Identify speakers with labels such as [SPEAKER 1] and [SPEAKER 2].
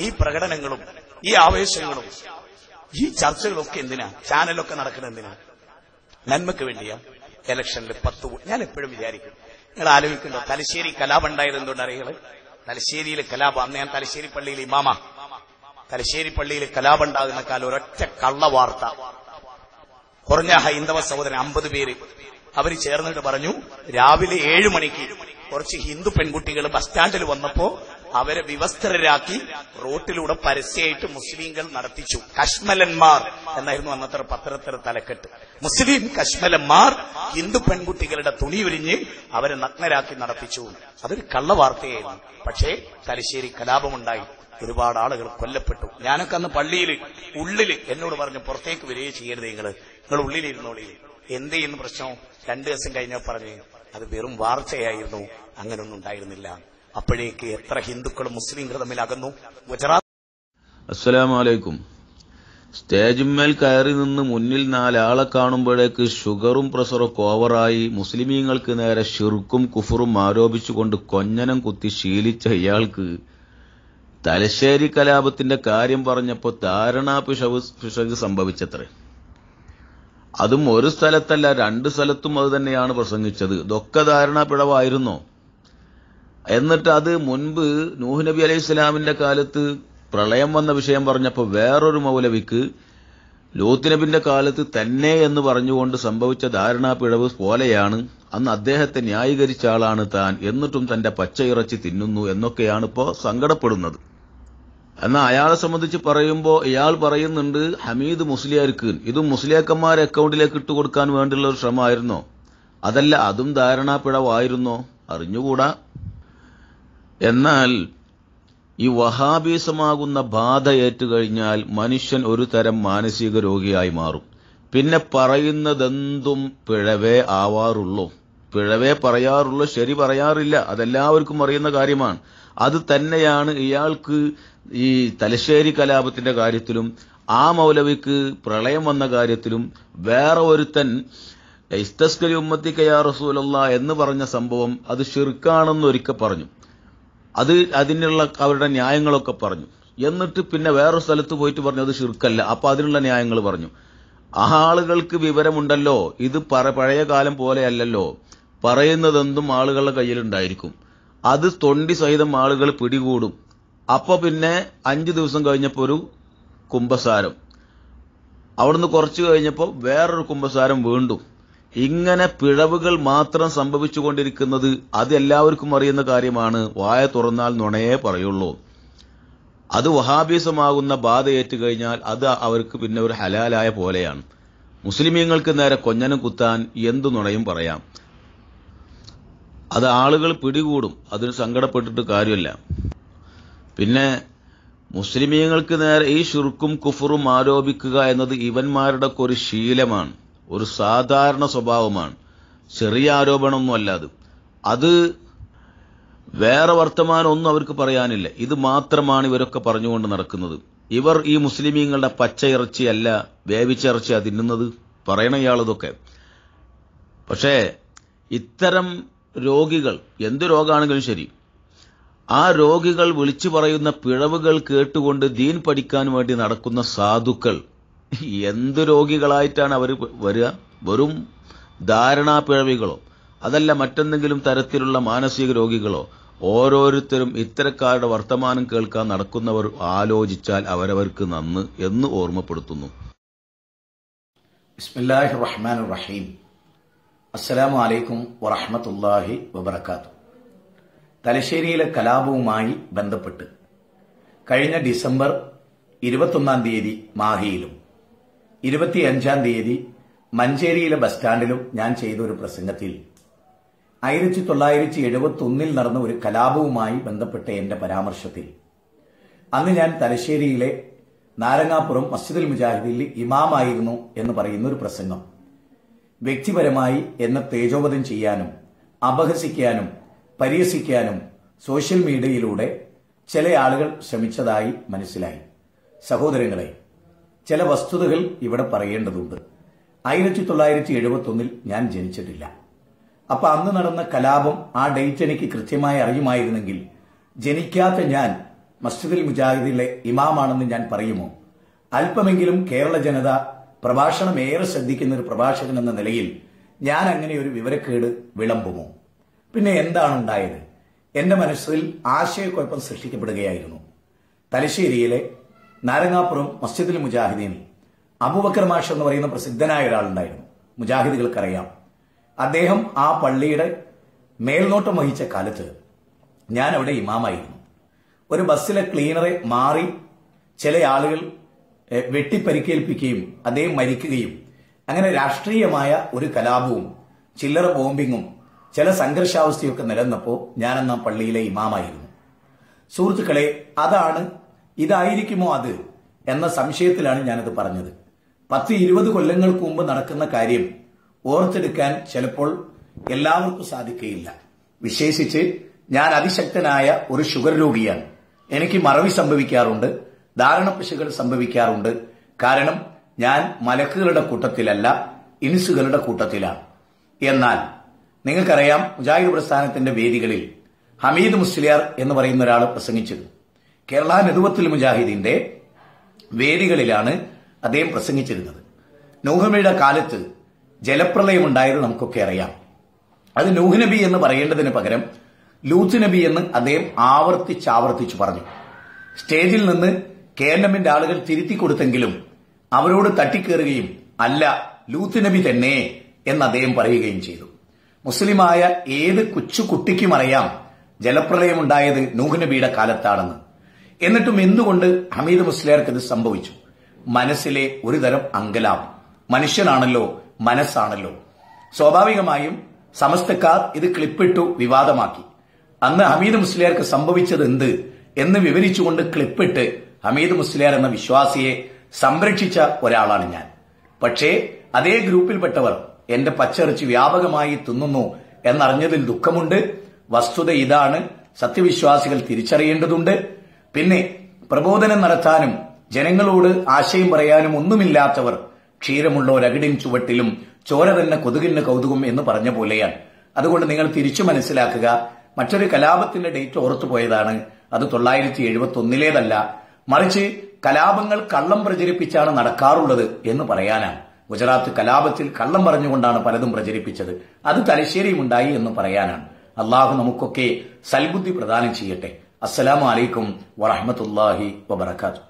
[SPEAKER 1] ഈ പ്രകടനങ്ങളും ഈ ആവേശങ്ങളും ഈ ചർച്ചകളൊക്കെ എന്തിനാ? ചാനലൊക്കെ നടക്കുന്നത് എന്തിനാ? നന്മക്ക് വേണ്ടിയാ? ഇലക്ഷനിൽ 10 ഞാൻ എപ്പോഴും വിചാരിക്കും, നിങ്ങൾ ആലോചിക്കണ്ടോ, തലശ്ശേരി കലാപം ഉണ്ടായത് എന്തുകൊണ്ട് അറിയുക? തലശ്ശേരിയിലെ കലാപം, അന്ന് ഞാൻ തലശ്ശേരി പള്ളിയിൽ ഇമാമ. തലശ്ശേരി പള്ളിയിൽ കലാപം ഉണ്ടാകുന്ന കാലം ഒരൊറ്റ കള്ളവാർത്ത. കുറഞ്ഞ ഹൈന്ദവ സഹോദരൻ 50 പേര് അവർ ചേർന്നിട്ട് പറഞ്ഞു, രാവിലെ 7 മണിക്ക് കുറച്ച് ഹിന്ദു പെൺകുട്ടികൾ ബസ് സ്റ്റാൻഡിൽ വന്നപ്പോ അവരെ വിവസ്ത്രരാക്കി റോട്ടിലൂടെ പരസ്യമായിട്ട് മുസ്ലിങ്ങൾ നടത്തിച്ചു. കശ്മലന്മാർ എന്നായിരുന്നു അന്നത്തെ പത്രത്തിലെ തലക്കെട്ട്. മുസ്ലിം കശ്മലന്മാർ ഹിന്ദു പെൺകുട്ടികളുടെ തുണി ഉരിഞ്ഞ് അവരെ നഗ്നരാക്കി നടത്തിച്ചു. അതൊരു കള്ളവാർത്തയായിരുന്നു. പക്ഷേ തലശ്ശേരി കലാപമുണ്ടായി, ഒരുപാട് ആളുകൾ കൊല്ലപ്പെട്ടു. ഞാനൊക്കെ അന്ന് പള്ളിയിൽ ഉള്ളിൽ എന്നോട് പറഞ്ഞു, പുറത്തേക്ക് വരികയും ചെയ്യരുത്, നിങ്ങൾ ഉള്ളിലിരുന്നോളി. എന്ത് ചെയ്യുന്ന പ്രശ്നം? 2 ദിവസം കഴിഞ്ഞാൽ പറഞ്ഞു, അത് വെറും വാർത്തയായിരുന്നു, അങ്ങനൊന്നും ഉണ്ടായിരുന്നില്ല. അപ്പോഴേക്ക് എത്ര ഹിന്ദുക്കളും മുസ്ലിങ്ങളും തമ്മിൽ അകന്നു. ഗുജറാത്ത്.
[SPEAKER 2] അസ്സലാമു അലൈക്കും. സ്റ്റേജിന്മേൽ കയറി നിന്ന് മുന്നിൽ 4 ആളെ കാണുമ്പോഴേക്ക് ഷുഗറും പ്രഷറൊക്കെ ഓവറായി മുസ്ലിമീങ്ങൾക്ക് നേരെ ഷിർക്കും കുഫറും ആരോപിച്ചുകൊണ്ട് കൊഞ്ഞനം കുത്തി ശീലിച്ച ഇയാൾക്ക് തലശ്ശേരി കലാപത്തിന്റെ കാര്യം പറഞ്ഞപ്പോ ധാരണാ പിശക് സംഭവിച്ചത്രേ. അതും ഒരു സ്ഥലത്തല്ല, 2 സ്ഥലത്തും അത് തന്നെയാണ് പ്രസംഗിച്ചത്. ഇതൊക്കെ ധാരണാ പിഴവായിരുന്നോ? എന്നിട്ട് അത് മുൻപ് നൂഹ് നബി അലൈഹി സ്വലാമിന്റെ കാലത്ത് പ്രളയം വന്ന വിഷയം പറഞ്ഞപ്പോൾ വേറൊരു മൗലവിക്ക് ലൂത്ത് നബിന്റെ കാലത്ത് തന്നെ എന്ന് പറഞ്ഞുകൊണ്ട് സംഭവിച്ച ധാരണാ പിഴവ് പോലെയാണ് അന്ന് അദ്ദേഹത്തെ ന്യായീകരിച്ച ആളാണ് താൻ, എന്നിട്ടും തന്റെ പച്ചയിറച്ചി തിന്നുന്നു എന്നൊക്കെയാണ് ഇപ്പോ സങ്കടപ്പെടുന്നത്. എന്നാൽ അയാളെ സംബന്ധിച്ച് പറയുമ്പോൾ ഇയാൾ പറയുന്നുണ്ട്, ഹമീദ് മുസ്ലിയാർക്ക് ഇതും മുസ്ലിയാക്കന്മാരെ അക്കൗണ്ടിലേക്ക് ഇട്ടുകൊടുക്കാൻ വേണ്ടിയുള്ള ഒരു ശ്രമമായിരുന്നോ? അതല്ല, അതും ധാരണാ പിഴവായിരുന്നോ? അറിഞ്ഞുകൂടാ. എന്നാൽ ഈ വഹാബീസമാകുന്ന ബാധ ഏറ്റുകഴിഞ്ഞാൽ മനുഷ്യൻ ഒരു തരം മാനസിക രോഗിയായി മാറും. പിന്നെ പറയുന്നതെന്തും പിഴവേ ആവാറുള്ളൂ, പിഴവേ പറയാറുള്ളൂ, ശരി പറയാറില്ല. അതെല്ലാവർക്കും അറിയുന്ന കാര്യമാണ്. അത് തന്നെയാണ് ഇയാൾക്ക് ഈ തലശ്ശേരി കലാപത്തിന്റെ കാര്യത്തിലും ആ മൗലവിക്ക് പ്രളയം വന്ന കാര്യത്തിലും വേറെ ഒരുത്തൻ ഇസ്തസ്കരി ഉമ്മത്തിക യാ റസൂലല്ലാഹ് എന്ന് പറഞ്ഞ സംഭവം അത് ശിർക്കാണെന്ന് ഒരിക്കൽ പറഞ്ഞു. അതിനുള്ള അവരുടെ ന്യായങ്ങളൊക്കെ പറഞ്ഞു. എന്നിട്ട് പിന്നെ വേറൊരു സ്ഥലത്ത് പോയിട്ട് പറഞ്ഞു അത് ശിർക്കല്ല. അപ്പൊ അതിനുള്ള ന്യായങ്ങൾ പറഞ്ഞു. ആ ആളുകൾക്ക് വിവരമുണ്ടല്ലോ, ഇത് പഴയ കാലം പോലെയല്ലല്ലോ, പറയുന്നതെന്തും ആളുകളുടെ കയ്യിലുണ്ടായിരിക്കും. അത് തൊണ്ടി സഹിതം ആളുകൾ പിടികൂടും. അപ്പൊ പിന്നെ 5 ദിവസം കഴിഞ്ഞപ്പോ ഒരു കുമ്പസാരം, അവിടുന്ന് കുറച്ചു കഴിഞ്ഞപ്പോ വേറൊരു കുമ്പസാരം വീണ്ടും. ഇങ്ങനെ പിഴവുകൾ മാത്രം സംഭവിച്ചുകൊണ്ടിരിക്കുന്നത് അത് എല്ലാവർക്കും അറിയുന്ന കാര്യമാണ്. വായ തുറന്നാൽ നുണയേ പറയുള്ളൂ. അത് വഹാബീസമാകുന്ന ബാധയേറ്റ് കഴിഞ്ഞാൽ അത് അവർക്ക് പിന്നെ ഒരു ഹലാലായ പോലെയാണ്. മുസ്ലിമീങ്ങൾക്ക് നേരെ കൊഞ്ഞനം കുത്താൻ എന്തു നുണയും പറയാം. അത് ആളുകൾ പിടികൂടും, അതിന് സങ്കടപ്പെട്ടിട്ട് കാര്യമില്ല. പിന്നെ മുസ്ലിമീങ്ങൾക്ക് നേരെ ഈ ശിർക്കും കുഫറും ആരോപിക്കുക എന്നത് ഇവന്മാരുടെ ഒരു ശീലമാണ്, ഒരു സാധാരണ സ്വഭാവമാണ്. ചെറിയ ആരോപണമൊന്നും അല്ല അത് വേറെ വർത്തമാനമൊന്നും അവർക്ക് പറയാനില്ല. ഇത് മാത്രമാണ് ഇവരൊക്കെ പറഞ്ഞുകൊണ്ട് നടക്കുന്നത്. ഇവർ ഈ മുസ്ലിമീങ്ങളുടെ പച്ചയിറച്ചിയല്ല വേവിച്ചിറച്ചിയാ തിന്നുന്നത്, പറയണ ഇയാളിതൊക്കെ. പക്ഷേ ഇത്തരം രോഗികൾ, എന്ത് രോഗാണെങ്കിലും ശരി, ആ രോഗികൾ വിളിച്ചു പറയുന്ന പിഴവുകൾ കേട്ടുകൊണ്ട് ദീൻ പഠിക്കാൻ വേണ്ടി നടക്കുന്ന സാധുക്കൾ എന്ത് രോഗികളായിട്ടാണ് അവർ വരിക? വെറും ധാരണാ പിഴവികളോ അതല്ല മറ്റെന്തെങ്കിലും തരത്തിലുള്ള മാനസിക രോഗികളോ? ഓരോരുത്തരും ഇത്തരക്കാരുടെ വർത്തമാനം കേൾക്കാൻ നടക്കുന്നവർ ആലോചിച്ചാൽ അവരവർക്ക് നന്ന് എന്ന് ഓർമ്മപ്പെടുത്തുന്നു.
[SPEAKER 3] ബിസ്മില്ലാഹിർ റഹ്മാനിർ റഹീം. അസ്സലാമു അലൈക്കും വറഹ്മത്തുള്ളാഹി വബറകാതുഹു. തലശ്ശേരിയിലെ കലാപവുമായി ബന്ധപ്പെട്ട് കഴിഞ്ഞ ഡിസംബർ 21 തീയതി മാഹിയിലും 25 തീയതി മഞ്ചേരിയിലെ ബസ് സ്റ്റാൻഡിലും ഞാൻ ചെയ്ത ഒരു പ്രസംഗത്തിൽ 1971 നടന്ന ഒരു കലാപവുമായി ബന്ധപ്പെട്ട എന്റെ പരാമർശത്തിൽ അന്ന് ഞാൻ തലശ്ശേരിയിലെ നാരങ്ങാപ്പുറം മസ്ജിദുൽ മുജാഹിദിൽ ഇമാമായിരുന്നു എന്ന് പറയുന്ന ഒരു പ്രസംഗം വ്യക്തിപരമായി എന്നെ തേജോവധം ചെയ്യാനും അപഹസിക്കാനും പരിഹസിക്കാനും സോഷ്യൽ മീഡിയയിലൂടെ ചില ആളുകൾ ശ്രമിച്ചതായി മനസ്സിലായി. സഹോദരങ്ങളെ, ചില വസ്തുതകൾ ഇവിടെ പറയേണ്ടതുണ്ട്. 1971 ഞാൻ ജനിച്ചിട്ടില്ല. അപ്പൊ അന്ന് നടന്ന കലാപം ആ ഡേറ്റ് എനിക്ക് കൃത്യമായി അറിയുമായിരുന്നെങ്കിൽ ജനിക്കാത്ത ഞാൻ മസ്ജിദുൽ മുജാഹിദിലെ ഇമാമാണെന്ന് ഞാൻ പറയുമോ? അല്പമെങ്കിലും കേരള ജനത പ്രഭാഷണം ഏറെ ശ്രദ്ധിക്കുന്ന ഒരു പ്രഭാഷകൻ എന്ന നിലയിൽ ഞാൻ അങ്ങനെ ഒരു വിവരക്കേട് വിളമ്പുമോ? പിന്നെ എന്താണ് ഉണ്ടായത്? എന്റെ മനസ്സിൽ ആശയക്കുഴപ്പം സൃഷ്ടിക്കപ്പെടുകയായിരുന്നു. തലശ്ശേരിയിലെ നാരങ്ങാപ്പുറം മസ്ജിദുൽ മുജാഹിദീനിൽ അബൂബക്കർ മാഷ് എന്ന് പറയുന്ന പ്രസിദ്ധനായ ഒരാളുണ്ടായിരുന്നു. മുജാഹിദുകൾക്കറിയാം. അദ്ദേഹം ആ പള്ളിയുടെ മേൽനോട്ടം വഹിച്ച കാലത്ത് ഞാൻ അവിടെ ഇമാമായിരുന്നു. ഒരു ബസ്സിലെ ക്ലീനറെ മാറി ചില ആളുകൾ വെട്ടിപ്പരിക്കേൽപ്പിക്കുകയും അദ്ദേഹം മരിക്കുകയും അങ്ങനെ രാഷ്ട്രീയമായ ഒരു കലാപവും ചില്ലറ ബോംബിങ്ങും ചില സംഘർഷാവസ്ഥയൊക്കെ നിലനിന്നപ്പോൾ ഞാനെന്ന പള്ളിയിലെ ഇമാമായിരുന്നു. സുഹൃത്തുക്കളെ, ഇതായിരിക്കുമോ അത് എന്ന സംശയത്തിലാണ് ഞാനത് പറഞ്ഞത്. 10-20 കൊല്ലങ്ങൾക്ക് മുമ്പ് നടക്കുന്ന കാര്യം ഓർത്തെടുക്കാൻ ചിലപ്പോൾ എല്ലാവർക്കും സാധിക്കുകയില്ല. വിശേഷിച്ച് ഞാൻ അതിശക്തനായ ഒരു ഷുഗർ രോഗിയാണ്. എനിക്ക് മറവി സംഭവിക്കാറുണ്ട്, ധാരണപ്പിശകൾ സംഭവിക്കാറുണ്ട്. കാരണം ഞാൻ മലക്കുകളുടെ കൂട്ടത്തിലല്ല, ഇൻസുകളുടെ കൂട്ടത്തിലാണ്. എന്നാൽ നിങ്ങൾക്കറിയാം, മുജാഹിദ് പ്രസ്ഥാനത്തിന്റെ വേദികളിൽ ഹമീദ് മുസ്ലിയാർ എന്ന് പറയുന്ന ഒരാൾ പ്രസംഗിച്ചത് കേരള നെതുവത്തുൽ മുജാഹിദിന്റെ വേദികളിലാണ് അദ്ദേഹം പ്രസംഗിച്ചിരുന്നത്. നൂഹ് കാലത്ത് ജലപ്രളയം ഉണ്ടായത് നമുക്കൊക്കെ അറിയാം. അത് നൂഹ് നബി എന്ന് പറയേണ്ടതിന് പകരം ലൂത്ത് നബി എന്ന് അദ്ദേഹം ആവർത്തിച്ചു പറഞ്ഞു. സ്റ്റേജിൽ നിന്ന് KNMന്റെ ആളുകൾ തിരുത്തി കൊടുത്തെങ്കിലും അവരോട് തട്ടിക്കേറുകയും അല്ല, ലൂത്ത് നബി തന്നെ എന്ന് അദ്ദേഹം പറയുകയും ചെയ്തു. മുസ്ലിമായ ഏത് കൊച്ചുകുട്ടിക്കും അറിയാം ജലപ്രളയമുണ്ടായത് നൂഹ് നബിയുടെ കാലത്താണെന്ന്. എന്നിട്ടും എന്തുകൊണ്ട് ഹമീദ് മുസ്ലിയാർക്ക് ഇത് സംഭവിച്ചു? മനസ്സിലെ ഒരു തരം അങ്കലാപം. മനുഷ്യനാണല്ലോ, മനസ്സാണല്ലോ. സ്വാഭാവികമായും സമസ്തക്കാർ ഇത് ക്ലിപ്പിട്ടു വിവാദമാക്കി. അന്ന് ഹമീദ് മുസ്ലിയാർക്ക് സംഭവിച്ചത് എന്ത് എന്ന് വിവരിച്ചുകൊണ്ട് ക്ലിപ്പിട്ട് ഹമീദ് മുസ്ലിയാർ എന്ന വിശ്വാസിയെ സംരക്ഷിച്ച ഒരാളാണ് ഞാൻ. പക്ഷേ അതേ ഗ്രൂപ്പിൽപ്പെട്ടവർ എന്റെ പച്ചിറച്ചി വ്യാപകമായി തിന്നുന്നു എന്നറിഞ്ഞതിൽ ദുഃഖമുണ്ട്. വസ്തുത ഇതാണ്, സത്യവിശ്വാസികൾ തിരിച്ചറിയേണ്ടതുണ്ട്. പിന്നെ പ്രബോധനം നടത്താനും ജനങ്ങളോട് ആശയം പറയാനും ഒന്നുമില്ലാത്തവർ ക്ഷീരമുള്ള ഒരകിടിൻ ചുവട്ടിലും ചോര തന്നെ കൊതുകിന് കൗതുകം എന്ന് പറഞ്ഞ പോലെയാണ്. അതുകൊണ്ട് നിങ്ങൾ തിരിച്ചു മനസ്സിലാക്കുക, മറ്റൊരു കലാപത്തിന്റെ ഡേറ്റ് ഓർത്തുപോയതാണ്. അത് 971-ലേതല്ല, മറിച്ച് കലാപങ്ങൾ കള്ളം പ്രചരിപ്പിച്ചാണ് നടക്കാറുള്ളത് എന്ന് പറയാനാണ്. ഗുജറാത്ത് കലാപത്തിൽ കള്ളം പറഞ്ഞുകൊണ്ടാണ് പലതും പ്രചരിപ്പിച്ചത്. അത് തലശ്ശേരിയുമുണ്ടായി എന്ന് പറയാനാണ്. അള്ളാഹു നമുക്കൊക്കെ സൽബുദ്ധി പ്രദാനം ചെയ്യട്ടെ. അസ്സലാമു അലൈക്കും വറഹ്മത്തുള്ളാഹി വബറകാതുഹു.